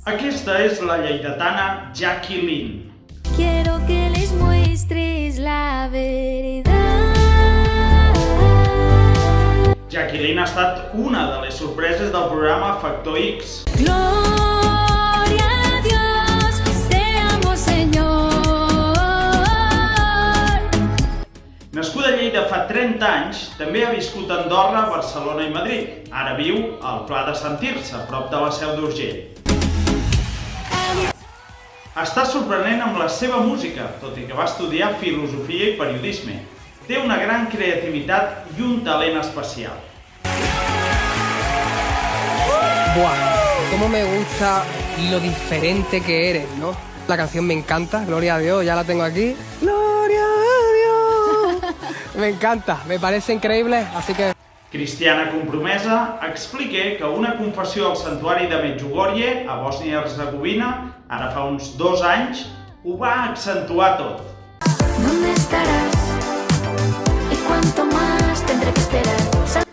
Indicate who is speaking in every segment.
Speaker 1: Aquesta és la lleidatana Jacqueline.
Speaker 2: Quiero que les muestres la verdad.
Speaker 1: Jacqueline ha estat una de les sorpreses del programa Factor X.
Speaker 2: Gloria a Dios, te amo, Señor.
Speaker 1: Nascuda a Lleida fa 30 anys, també ha viscut a Andorra, Barcelona i Madrid. Ara viu al Pla de Sant Tirce, a prop de la Seu d'Urgell. Està sorprenent amb la seva música, tot i que va estudiar filosofia i periodisme. Té una gran creativitat i un talent especial.
Speaker 3: ¡Buah! Cómo me gusta lo diferente que eres, ¿no? La canción me encanta, Gloria a Dios, ya la tengo aquí. ¡Gloria a Dios! Me encanta, me parece increíble, así que...
Speaker 1: Cristiana compromesa, explica que una confessió al santuari de Medjugorje, a Bòsnia i Hercegovina, ara fa uns 2 anys, ho va accentuar tot.
Speaker 2: ¿Dónde estarás? ¿Y cuánto más tendré que esperar?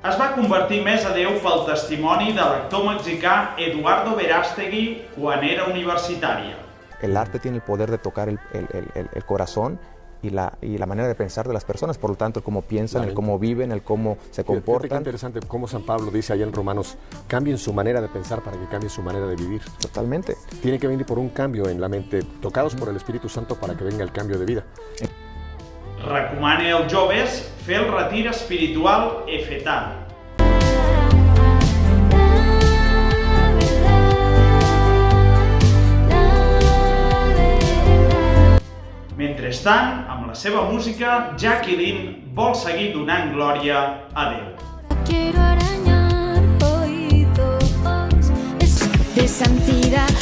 Speaker 1: Es va convertir més a Déu pel testimoni de l'actor mexicà Eduardo Verástegui quan era universitària.
Speaker 4: El arte tiene el poder de tocar el corazón y la manera de pensar de las personas, por lo tanto, el cómo piensan, el cómo viven, el cómo se comportan.
Speaker 5: Qué interesante cómo San Pablo dice allá en Romanos, cambien su manera de pensar para que cambien su manera de vivir.
Speaker 4: Totalmente.
Speaker 5: Tiene que venir por un cambio en la mente, tocados por el Espíritu Santo para que venga el cambio de vida.
Speaker 1: Recomana als joves fer el retir espiritual efetant. Mentrestant, amb la seva música, Jacqueline vol seguir donant glòria a Déu.
Speaker 2: Quiero arañar oídos de santidad.